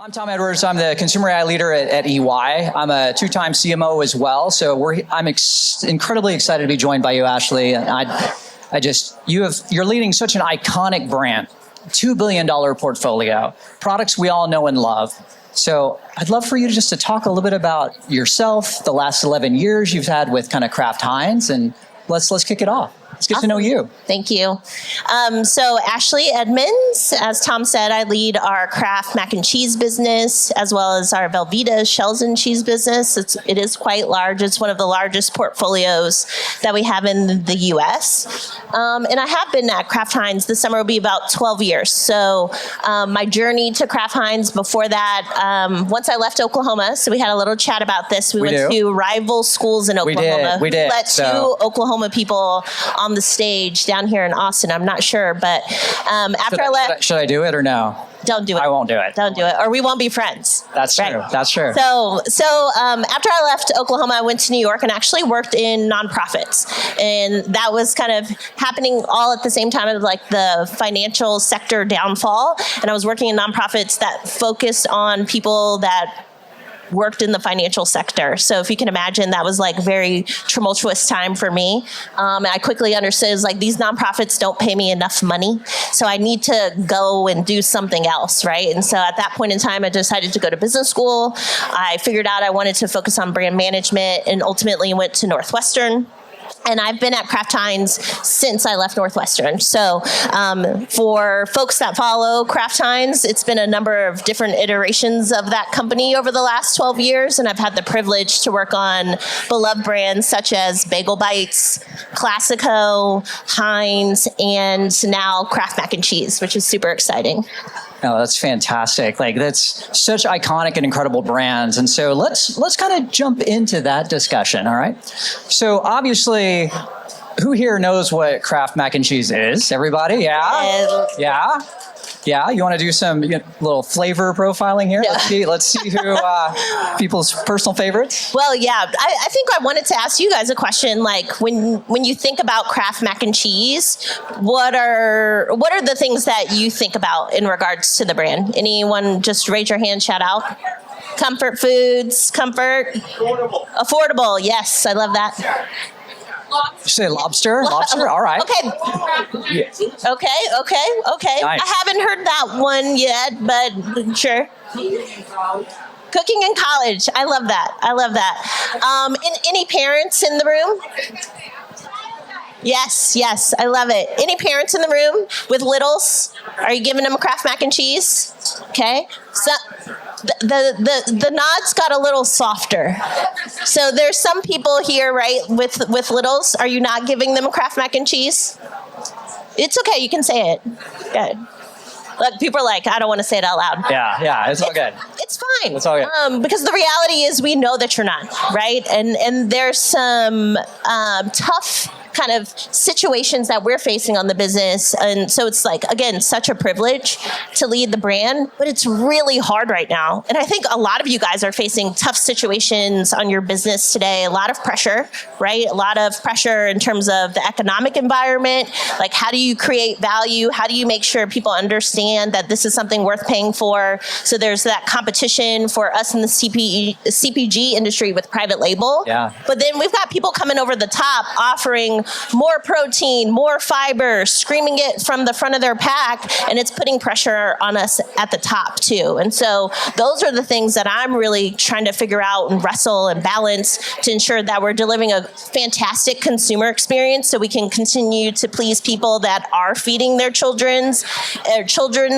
I'm Tom Edwards. I'm the consumer AI leader at EY. I'm a two-time CMO as well. So I'm incredibly excited to be joined by you, Ashleigh. And you're leading such an iconic brand, $2 billion portfolio, products we all know and love. So I'd love for you just to talk a little bit about yourself, the last 11 years you've had with kind of Kraft Heinz, and let's kick it off. Let's get to know you. Thank you. So Ashleigh Edmonds, as Tom said, I lead our Kraft mac and cheese business as well as our Velveeta shells and cheese business. It is quite large. It's one of the largest portfolios that we have in the U.S. And I have been at Kraft Heinz. This summer will be about 12 years. So my journey to Kraft Heinz before that, once I left Oklahoma, so we had a little chat about this. We went to rival schools in Oklahoma. We did. Let two Oklahoma people on the stage down here in Austin. I'm not sure, but after I left... Should I do it or no? Don't do it. I won't do it. Don't do it, or we won't be friends. That's true. Right? That's true. So after I left Oklahoma, I went to New York and actually worked in nonprofits. And that was kind of happening all at the same time of like the financial sector downfall. And I was working in nonprofits that focused on people that worked in the financial sector. So if you can imagine, that was like very tumultuous time for me. And I quickly understood, it was like, these nonprofits don't pay me enough money. So I need to go and do something else, right? And so at that point in time, I decided to go to business school. I figured out I wanted to focus on brand management and ultimately went to Northwestern. And I've been at Kraft Heinz since I left Northwestern. So for folks that follow Kraft Heinz, it's been a number of different iterations of that company over the last 12 years. And I've had the privilege to work on beloved brands such as Bagel Bites, Classico, Heinz, and now Kraft Mac and Cheese, which is super exciting. Oh, that's fantastic. Like, that's such iconic and incredible brands. And so let's kind of jump into that discussion, all right? So obviously, who here knows what Kraft Mac and Cheese is? Everybody? Yeah? Yeah? Yeah, you want to do some little flavor profiling here? Yeah. Let's see who people's personal favorites. Well, yeah, I think I wanted to ask you guys a question. Like, when you think about Kraft Mac and Cheese, what are the things that you think about in regards to the brand? Anyone? Just raise your hand, shout out. Comfort foods, comfort, affordable. Yes, I love that. You say lobster? Lobster? All right. Okay. Yeah. Okay. Nice. I haven't heard that one yet, but sure. Cooking in college. I love that. Any parents in the room? Yes, I love it. Any parents in the room with littles? Are you giving them a Kraft Mac and Cheese? Okay. So the nods got a little softer. So there's some people here, right, with littles. Are you not giving them a Kraft Mac and Cheese? It's okay. You can say it. Good. Look, people are like, I don't want to say it out loud. Yeah, it's all good. It's fine. It's all good. Because the reality is we know that you're not, right? And there's some tough kind of situations that we're facing on the business. And so it's like, again, such a privilege to lead the brand, but it's really hard right now. And I think a lot of you guys are facing tough situations on your business today, a lot of pressure, right? A lot of pressure in terms of the economic environment. Like, how do you create value? How do you make sure people understand that this is something worth paying for? So there's that competition for us in the CPG industry with private label. Yeah. But then we've got people coming over the top offering more protein, more fiber, screaming it from the front of their pack, and it's putting pressure on us at the top too. And so those are the things that I'm really trying to figure out and wrestle and balance to ensure that we're delivering a fantastic consumer experience so we can continue to please people that are feeding their children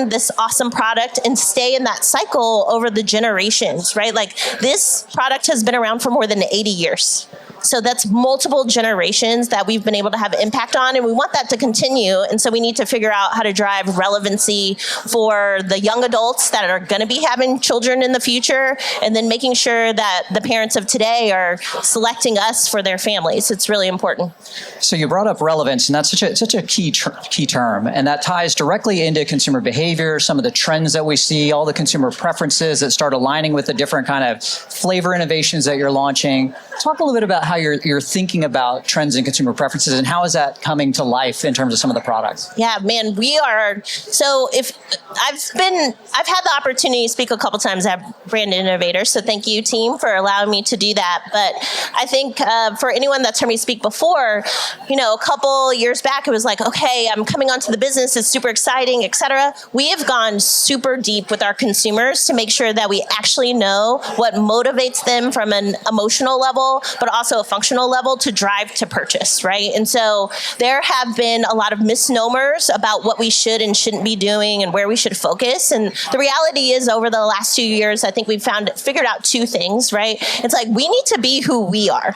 this awesome product and stay in that cycle over the generations, right? Like, this product has been around for more than 80 years. So that's multiple generations that we've been able to have impact on, and we want that to continue. And so we need to figure out how to drive relevancy for the young adults that are going to be having children in the future, and then making sure that the parents of today are selecting us for their families. It's really important. So you brought up relevance, and that's such a key term, and that ties directly into consumer behavior, some of the trends that we see, all the consumer preferences that start aligning with the different kind of flavor innovations that you're launching. Talk a little bit about how you're thinking about trends in consumer preferences, and how is that coming to life in terms of some of the products? Yeah, man, we are. So if I've had the opportunity to speak a couple times at Brand Innovators. So thank you, team, for allowing me to do that. But I think for anyone that's heard me speak before, a couple years back, it was like, okay, I'm coming onto the business. It's super exciting, et cetera. We have gone super deep with our consumers to make sure that we actually know what motivates them from an emotional level, but also a functional level to drive to purchase, right? And so there have been a lot of misnomers about what we should and shouldn't be doing and where we should focus. And the reality is, over the last 2 years, I think we've figured out two things, right? It's like we need to be who we are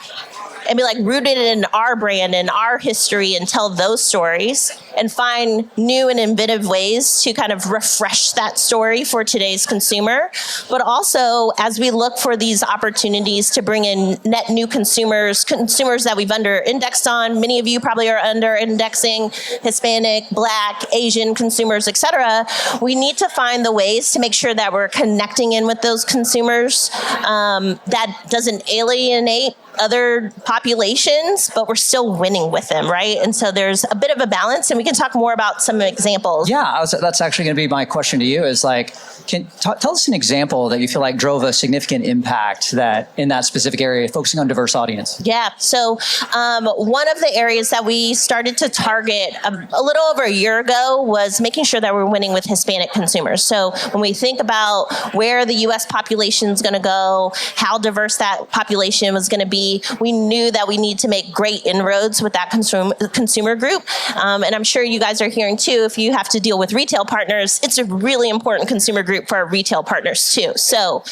and be like rooted in our brand and our history and tell those stories and find new and innovative ways to kind of refresh that story for today's consumer. But also, as we look for these opportunities to bring in net new consumers that we've under-indexed on, many of you probably are under-indexing Hispanic, Black, Asian consumers, et cetera, we need to find the ways to make sure that we're connecting in with those consumers that doesn't alienate other populations, but we're still winning with them, right? And so there's a bit of a balance, and we can talk more about some examples. Yeah, that's actually going to be my question to you is like, tell us an example that you feel like drove a significant impact that in that specific area, focusing on diverse audience. Yeah, so one of the areas that we started to target a little over a year ago was making sure that we're winning with Hispanic consumers. So when we think about where the U.S. population is going to go, how diverse that population was going to be, we knew that we need to make great inroads with that consumer group. And I'm sure you guys are hearing too, if you have to deal with retail partners, it's a really important consumer group for our retail partners too. So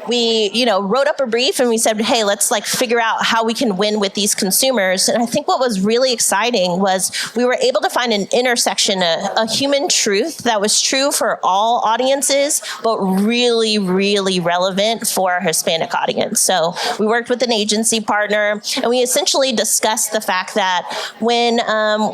we, wrote up a brief and we said, hey, let's figure out how we can win with these consumers. And I think what was really exciting was we were able to find an intersection, a human truth that was true for all audiences, but really, really relevant for our Hispanic audience. So we worked with an agency partner, and we essentially discussed the fact that when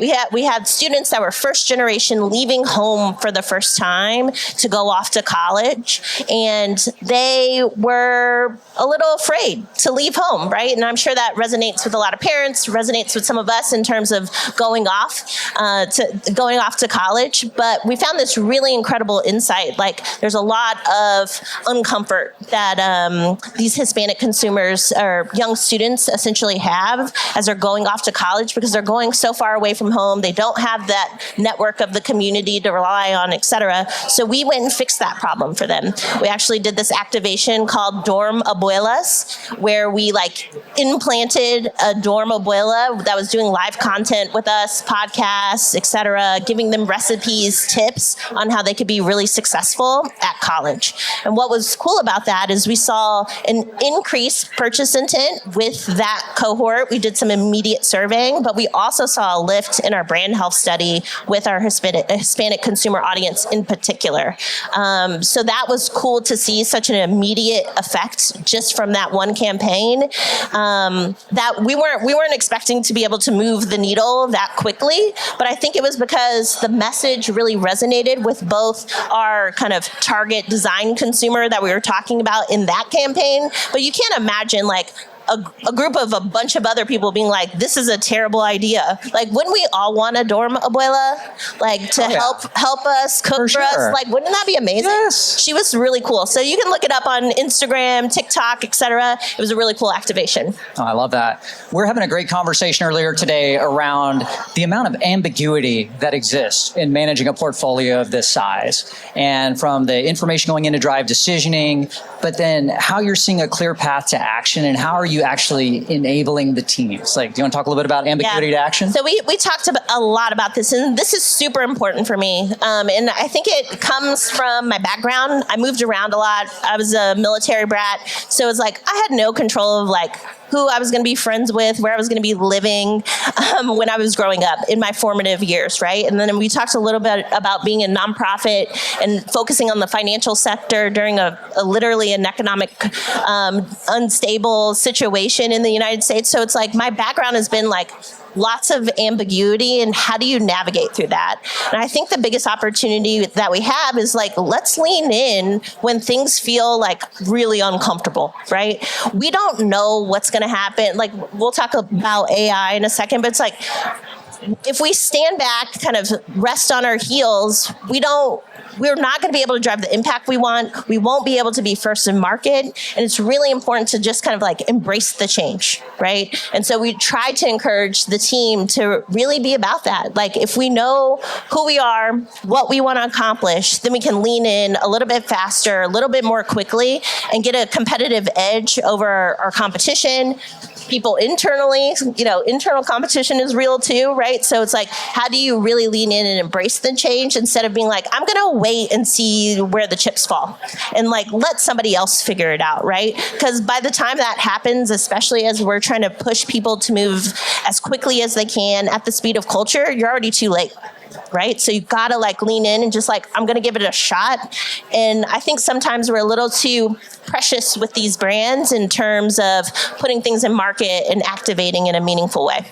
we had students that were first generation leaving home for the first time to go off to college, and they were a little afraid to leave home, right? And I'm sure that resonates with a lot of parents, resonates with some of us in terms of going off to college. But we found this really incredible insight. There's a lot of uncomfort that these Hispanic consumers or young students essentially have as they're going off to college because they're going so far away from home. They don't have that network of the community to rely on, et cetera. So we went and fixed that problem for them. We actually did this activation called Dorm Abuelas, where we implanted a dorm abuela that was doing live content with us, podcasts, et cetera, giving them recipes, tips on how they could be really successful at college. And what was cool about that is we saw an increased purchase intent with that cohort. We did some immediate surveying, but we also saw a lift in our brand health study with our Hispanic consumer audience in particular. So that was cool to see such an immediate effect just from that one campaign that we weren't expecting to be able to move the needle that quickly. But I think it was because the message really resonated with both our kind of target design consumer that we were talking about in that campaign. But you can't imagine a group of a bunch of other people being like, this is a terrible idea. Wouldn't we all want a dorm abuela? Help us, cook for us? Wouldn't that be amazing? Yes. She was really cool. So you can look it up on Instagram, TikTok, et cetera. It was a really cool activation. Oh, I love that. We're having a great conversation earlier today around the amount of ambiguity that exists in managing a portfolio of this size. And from the information going in to drive decisioning, but then how you're seeing a clear path to action and how are you actually enabling the teams? Do you want to talk a little bit about ambiguity to action? So we talked a lot about this, and this is super important for me. And I think it comes from my background. I moved around a lot. I was a military brat. So it's I had no control of who I was going to be friends with, where I was going to be living when I was growing up in my formative years, right? And then we talked a little bit about being a nonprofit and focusing on the financial sector during a literally an economic unstable situation in the United States. So it's my background has been lots of ambiguity, and how do you navigate through that? And I think the biggest opportunity that we have is like, let's lean in when things feel like really uncomfortable, right? We don't know what's going to happen. Like, we'll talk about AI in a second, but it's like, if we stand back, kind of rest on our heels, we're not going to be able to drive the impact we want. We won't be able to be first in market. And it's really important to just kind of like embrace the change, right? And so we try to encourage the team to really be about that. Like, if we know who we are, what we want to accomplish, then we can lean in a little bit faster, a little bit more quickly, and get a competitive edge over our competition. People internally, internal competition is real too, right? So it's like, how do you really lean in and embrace the change instead of being like, I'm going to wait and see where the chips fall and like let somebody else figure it out, right? Because by the time that happens, especially as we're trying to push people to move as quickly as they can at the speed of culture, you're already too late. Right? So you've got to like lean in and just like, I'm going to give it a shot. And I think sometimes we're a little too precious with these brands in terms of putting things in market and activating in a meaningful way.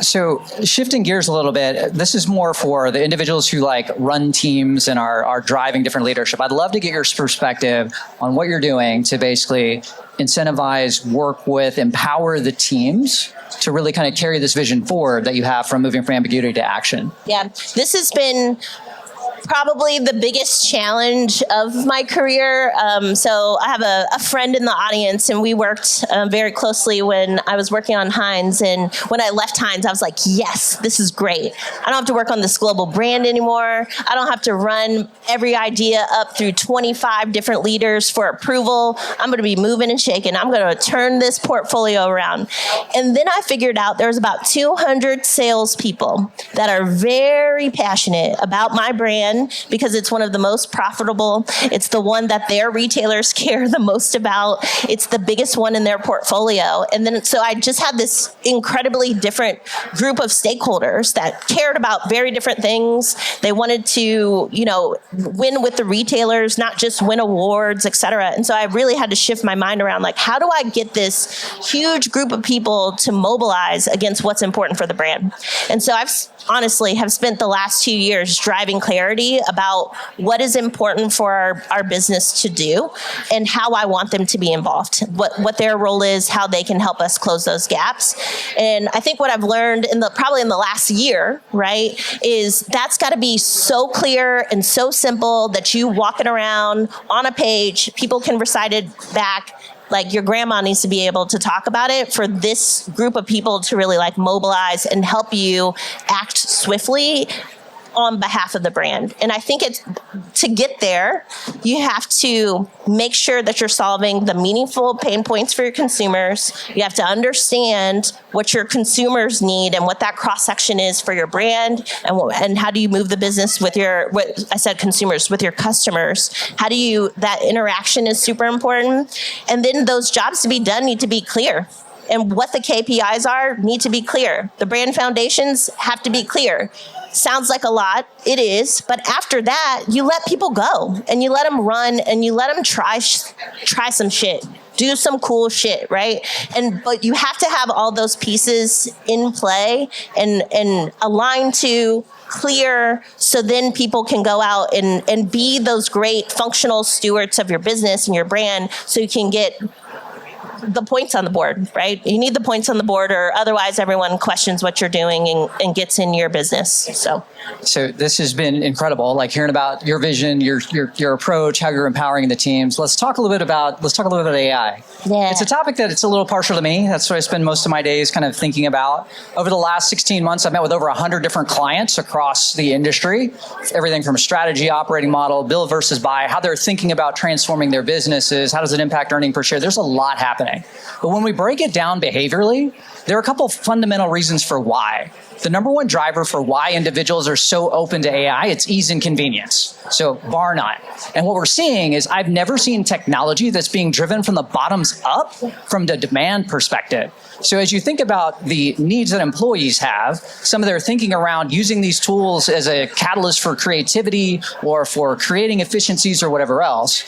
So shifting gears a little bit, this is more for the individuals who like run teams and are driving different leadership. I'd love to get your perspective on what you're doing to basically incentivize, work with, empower the teams to really kind of carry this vision forward that you have from moving from ambiguity to action. Yeah, this has been probably the biggest challenge of my career. So I have a friend in the audience, and we worked very closely when I was working on Heinz. And when I left Heinz, I was like, yes, this is great. I don't have to work on this global brand anymore. I don't have to run every idea up through 25 different leaders for approval. I'm going to be moving and shaking. I'm going to turn this portfolio around. And then I figured out there's about 200 salespeople that are very passionate about my brand, because it's one of the most profitable. It's the one that their retailers care the most about. It's the biggest one in their portfolio. And then, so I just had this incredibly different group of stakeholders that cared about very different things. They wanted to, win with the retailers, not just win awards, et cetera. And so I really had to shift my mind around, like, how do I get this huge group of people to mobilize against what's important for the brand? And so I've honestly have spent the last 2 years driving clarity about what is important for our business to do and how I want them to be involved, what their role is, how they can help us close those gaps. And I think what I've learned probably in the last year, right, is that's got to be so clear and so simple that you walk it around on a page, people can recite it back. Like, your grandma needs to be able to talk about it for this group of people to really like mobilize and help you act swiftly on behalf of the brand. And I think to get there, you have to make sure that you're solving the meaningful pain points for your consumers. You have to understand what your consumers need and what that cross-section is for your brand, and how do you move the business with consumers, with your customers. That interaction is super important. And then those jobs to be done need to be clear. And what the KPIs are need to be clear. The brand foundations have to be clear. Sounds like a lot. It is. But after that, you let people go and you let them run and you let them try some shit. Do some cool shit, right? But you have to have all those pieces in play and aligned to clear, so then people can go out and be those great functional stewards of your business and your brand, so you can get the points on the board, right? You need the points on the board, or otherwise everyone questions what you're doing and gets in your business. So this has been incredible, like hearing about your vision, your approach, how you're empowering the teams. Let's talk a little bit about AI. Yeah. It's a topic that it's a little partial to me. That's what I spend most of my days kind of thinking about. Over the last 16 months, I've met with over 100 different clients across the industry. Everything from a strategy, operating model, build versus buy, how they're thinking about transforming their businesses, how does it impact earning per share. There's a lot happening. But when we break it down behaviorally, there are a couple of fundamental reasons for why. The number one driver for why individuals are so open to AI, it's ease and convenience. So bar none. And what we're seeing is I've never seen technology that's being driven from the bottoms up from the demand perspective. So as you think about the needs that employees have, some of their thinking around using these tools as a catalyst for creativity or for creating efficiencies or whatever else,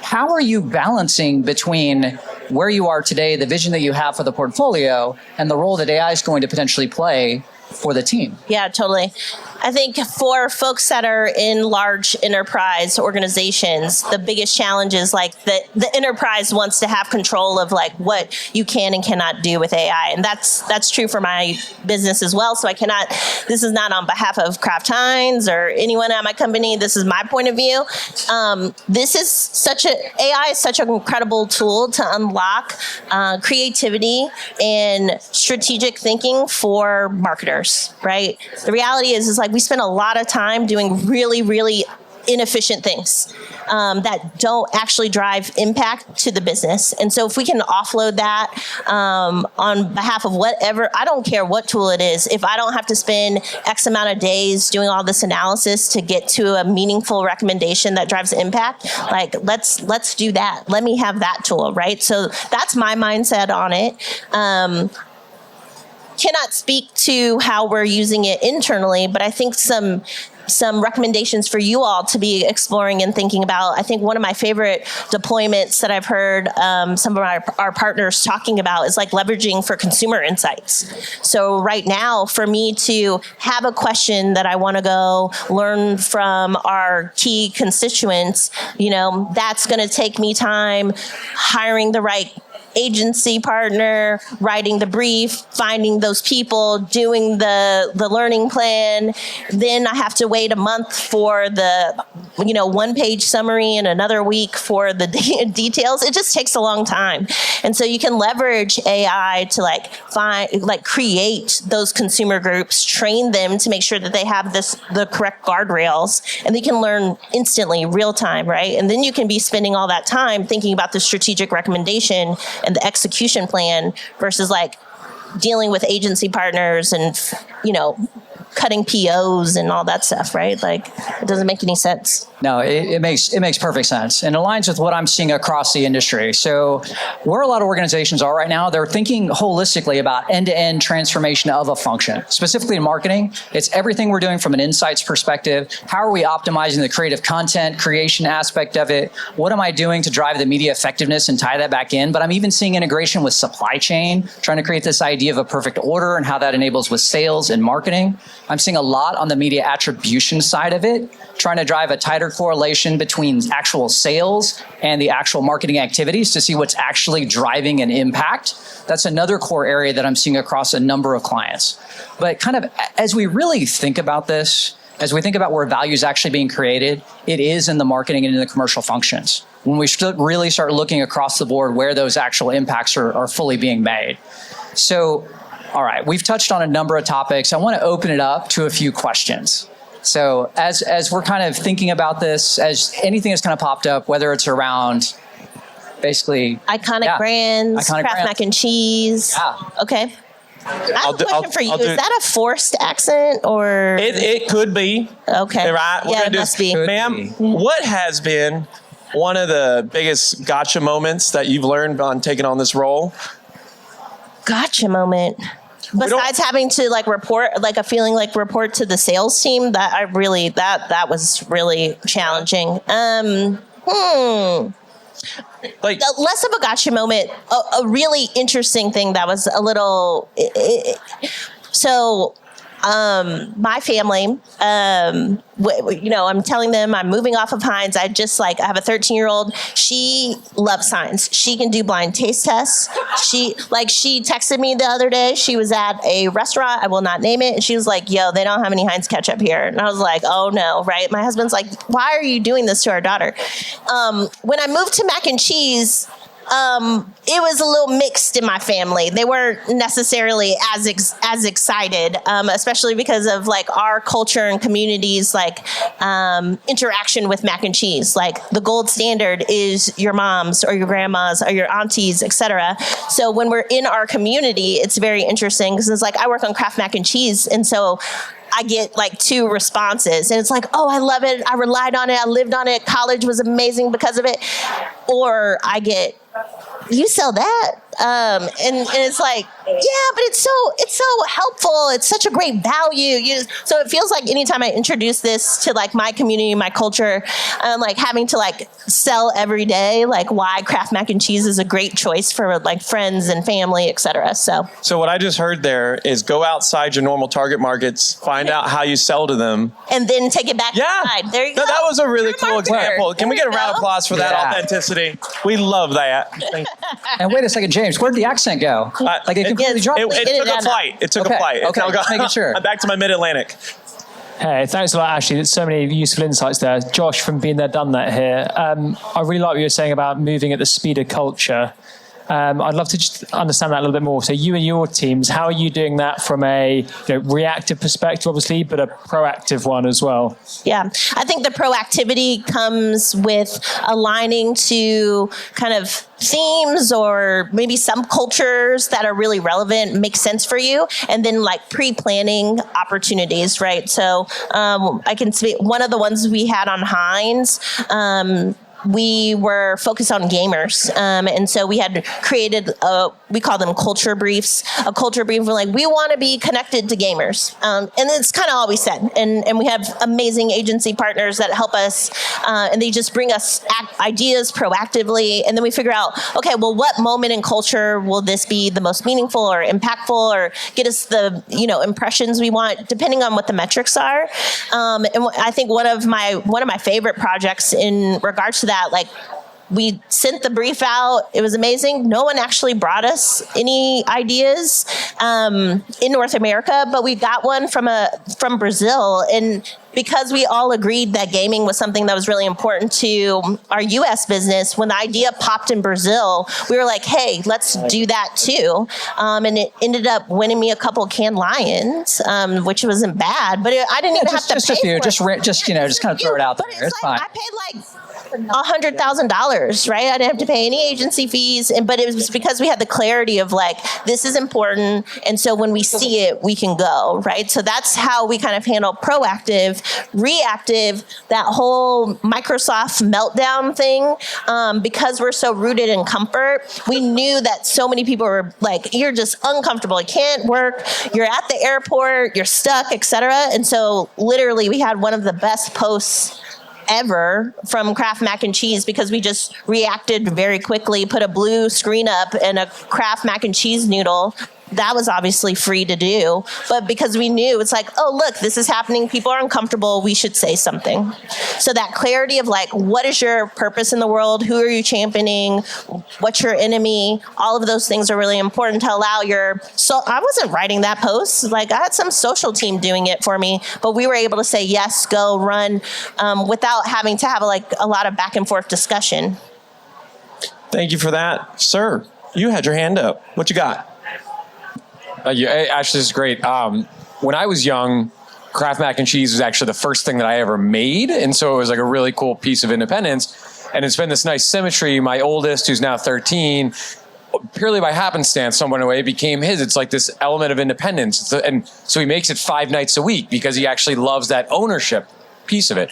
how are you balancing between where you are today, the vision that you have for the portfolio, and the role that AI is going to potentially play for the team. Yeah, totally. I think for folks that are in large enterprise organizations, the biggest challenge is like the enterprise wants to have control of like what you can and cannot do with AI. And that's true for my business as well. So this is not on behalf of Kraft Heinz or anyone at my company. This is my point of view. AI is such an incredible tool to unlock creativity and strategic thinking for marketers, right? The reality is like we spend a lot of time doing really, really inefficient things that don't actually drive impact to the business. And so if we can offload that on behalf of whatever, I don't care what tool it is, if I don't have to spend X amount of days doing all this analysis to get to a meaningful recommendation that drives impact, like let's do that. Let me have that tool, right? So that's my mindset on it. Cannot speak to how we're using it internally, but I think some recommendations for you all to be exploring and thinking about. I think one of my favorite deployments that I've heard some of our partners talking about is like leveraging for consumer insights. So right now, for me to have a question that I want to go learn from our key constituents, that's going to take me time hiring the right agency partner, writing the brief, finding those people, doing the learning plan. Then I have to wait a month for the, one-page summary and another week for the details. It just takes a long time. And so you can leverage AI to create those consumer groups, train them to make sure that they have the correct guardrails, and they can learn instantly, real time, right? And then you can be spending all that time thinking about the strategic recommendation and the execution plan versus like dealing with agency partners and, cutting POs and all that stuff, right? Like it doesn't make any sense. No, it makes perfect sense and aligns with what I'm seeing across the industry. So where a lot of organizations are right now, they're thinking holistically about end-to-end transformation of a function. Specifically in marketing, it's everything we're doing from an insights perspective. How are we optimizing the creative content creation aspect of it? What am I doing to drive the media effectiveness and tie that back in? But I'm even seeing integration with supply chain, trying to create this idea of a perfect order and how that enables with sales and marketing. I'm seeing a lot on the media attribution side of it, trying to drive a tighter correlation between actual sales and the actual marketing activities to see what's actually driving an impact. That's another core area that I'm seeing across a number of clients. But kind of as we really think about this, as we think about where value is actually being created, it is in the marketing and in the commercial functions. When we really start looking across the board where those actual impacts are fully being made. So, all right, we've touched on a number of topics. I want to open it up to a few questions. So as we're kind of thinking about this, as anything that's kind of popped up, whether it's around basically iconic brands, Kraft mac and cheese. Yeah. Okay. I have a question for you. Is that a forced accent or? It could be. Okay. Right? Yeah, it must be. Ma'am, what has been one of the biggest gotcha moments that you've learned on taking on this role? Gotcha moment. Besides having to report to the sales team, that was really challenging. Less of a gotcha moment, a really interesting thing that was a little. My family, I'm telling them I'm moving off of Heinz. I have a 13-year-old. She loves Heinz. She can do blind taste tests. She texted me the other day. She was at a restaurant. I will not name it. And she was like, yo, they don't have any Heinz ketchup here. And I was like, oh no, right? My husband's like, why are you doing this to our daughter? When I moved to mac and cheese, it was a little mixed in my family. They weren't necessarily as excited, especially because of our culture and communities, interaction with mac and cheese. The gold standard is your moms or your grandmas or your aunties, etc. So when we're in our community, it's very interesting because it's I work on Kraft mac and cheese, and so I get two responses, and it's oh, I love it. I relied on it. I lived on it. College was amazing because of it. Or I get, you sell that? And it's Yeah, but it's so helpful. It's such a great value. So it feels like anytime I introduce this to like my community, my culture, I'm like having to like sell every day, like why Kraft mac and cheese is a great choice for like friends and family, etc. So what I just heard there is go outside your normal target markets, find out how you sell to them, and then take it back inside. There you go. That was a really cool example. Can we get a round of applause for that Yeah. authenticity? We love that. And wait a second, James, where'd the accent go? Like it completely dropped. It took a flight. It took a flight. Okay, just making sure. I'm back to my mid-Atlantic. Hey, thanks a lot, Ashley. There's so many useful insights there. Josh from Been There, Done That here. I really like what you were saying about moving at the speed of culture. I'd love to just understand that a little bit more. So you and your teams, how are you doing that from a reactive perspective, obviously, but a proactive one as well? Yeah, I think the proactivity comes with aligning to kind of themes or maybe some cultures that are really relevant, make sense for you, and then like pre-planning opportunities, right? So I can speak, one of the ones we had on Heinz, we were focused on gamers. And so we had created, we call them culture briefs, a culture brief. We're like, we want to be connected to gamers. And it's kind of all we said. And we have amazing agency partners that help us. And they just bring us ideas proactively. And then we figure out, okay, well, what moment in culture will this be the most meaningful or impactful or get us the, impressions we want, depending on what the metrics are. And I think one of my favorite projects in regards to that, like we sent the brief out. It was amazing. No one actually brought us any ideas in North America, but we got one from Brazil. And because we all agreed that gaming was something that was really important to our U.S. business, when the idea popped in Brazil, we were like, hey, let's do that too. And it ended up winning me a couple Cannes Lions, which wasn't bad, but I didn't even have to just pay a few, for it. just kind of throw it out But there. It's fine. I paid like $100,000, right? I didn't have to pay any agency fees, but it was because we had the clarity of like, this is important, and so when we see it, we can go, right? So that's how we kind of handle proactive, reactive, that whole Microsoft meltdown thing. Because we're so rooted in comfort, we knew that so many people were like, you're just uncomfortable, you can't work, you're at the airport, you're stuck, etc. And so literally we had one of the best posts ever from Kraft mac and cheese because we just reacted very quickly, put a blue screen up and a Kraft mac and cheese noodle. That was obviously free to do, but because we knew it's like, oh, look, this is happening. People are uncomfortable. We should say something. So that clarity of like, what is your purpose in the world? Who are you championing? What's your enemy? All of those things are really important to allow so I wasn't writing that post. Like I had some social team doing it for me, but we were able to say, yes, go run without having to have a lot of back and forth discussion. Thank you for that. Sir, you had your hand up. What you got? Hey, Ashley, this is great. When I was young, Kraft mac and cheese was actually the first thing that I ever made. And so it was like a really cool piece of independence. And it's been this nice symmetry. My oldest, who's now 13, purely by happenstance, someone away became his. It's like this element of independence. And so he makes it 5 nights a week because he actually loves that ownership piece of it.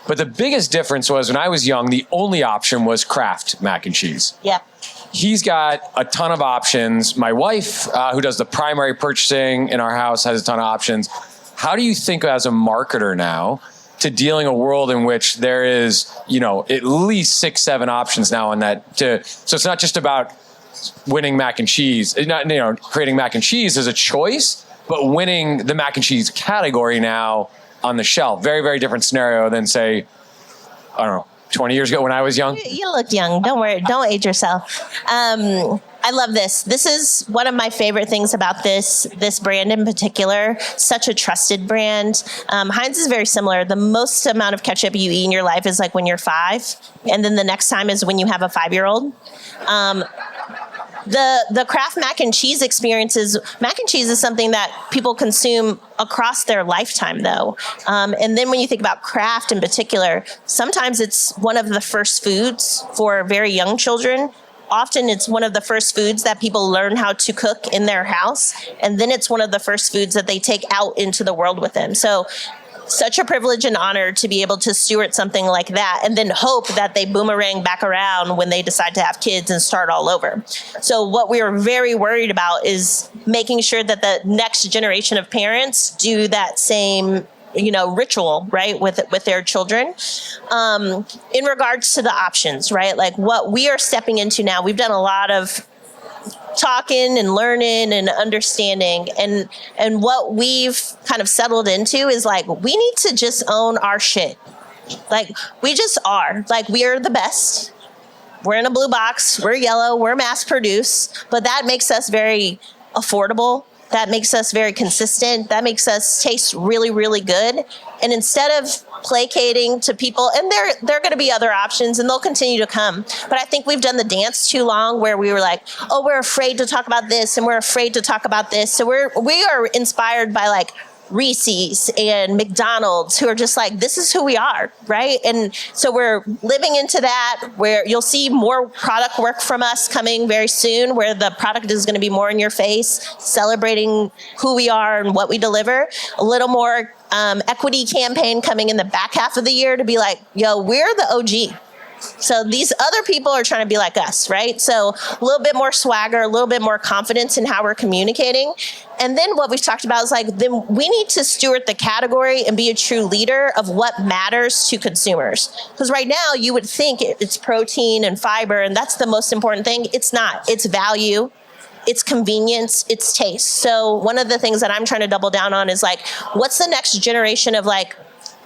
But the biggest difference was when I was young, the only option was Kraft mac and cheese. Yeah. He's got a ton of options. My wife, who does the primary purchasing in our house, has a ton of options. How do you think as a marketer now to dealing a world in which there is, at least 6, 7 options now on that? So it's not just about winning mac and cheese, creating mac and cheese as a choice, but winning the mac and cheese category now on the shelf. Very, very different scenario than, say, I don't know, 20 years ago when I was young. You look young. Don't worry. Don't age yourself. I love this. This is one of my favorite things about this brand in particular. Such a trusted brand. Heinz is very similar. The most amount of ketchup you eat in your life is like when you're 5, and then the next time is when you have a 5-year-old. The Kraft mac and cheese mac and cheese is something that people consume across their lifetime, though. And then when you think about Kraft in particular, sometimes it's one of the first foods for very young children. Often it's one of the first foods that people learn how to cook in their house. And then it's one of the first foods that they take out into the world with them. So such a privilege and honor to be able to steward something like that and then hope that they boomerang back around when they decide to have kids and start all over. So what we are very worried about is making sure that the next generation of parents do that same ritual, right, with their children. In regards to the options, right, like what we are stepping into now, we've done a lot of talking and learning and understanding, and what we've kind of settled into is like, we need to just own our shit. Like, we just are. Like, we are the best. We're in a blue box. We're yellow. We're mass produced. But that makes us very affordable. That makes us very consistent. That makes us taste really, really good. And instead of placating to people, and there are going to be other options and they'll continue to come. But I think we've done the dance too long where we were like, oh, we're afraid to talk about this and we're afraid to talk about this. So we are inspired by like Reese's and McDonald's, who are just like, this is who we are, right? And so we're living into that, where you'll see more product work from us coming very soon, where the product is going to be more in your face, celebrating who we are and what we deliver. A little more equity campaign coming in the back half of the year to be like, yo, we're the OG. So these other people are trying to be like us, right? So a little bit more swagger, a little bit more confidence in how we're communicating. And then what we've talked about is like, then we need to steward the category and be a true leader of what matters to consumers. Because right now you would think it's protein and fiber, and that's the most important thing. It's not. It's value. It's convenience, it's taste. So one of the things that I'm trying to double down on is like, what's the next generation of like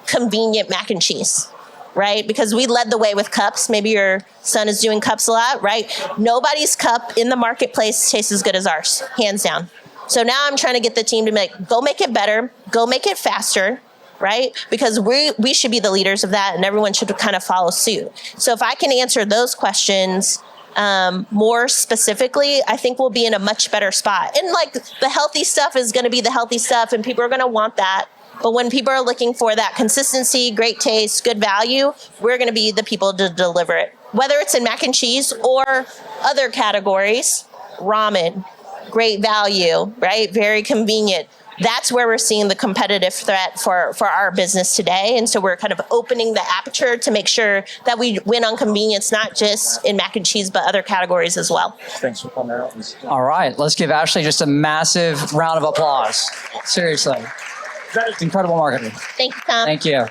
convenient mac and cheese? Right? Because we led the way with cups. Maybe your son is doing cups a lot, right? Nobody's cup in the marketplace tastes as good as ours, hands down. So now I'm trying to get the team to go make it better, go make it faster, right? Because we should be the leaders of that, and everyone should kind of follow suit. So if I can answer those questions more specifically, I think we'll be in a much better spot. And like, the healthy stuff is going to be the healthy stuff, and people are going to want that. But when people are looking for that consistency, great taste, good value, we're going to be the people to deliver it. Whether it's in mac and cheese or other categories, ramen, great value, right? Very convenient. That's where we're seeing the competitive threat for our business today. And so we're kind of opening the aperture to make sure that we win on convenience, not just in mac and cheese, but other categories as well. Thanks for coming out. All right, let's give Ashleigh just a massive round of applause. Seriously. Incredible marketing. Thank you, Tom. Thank you.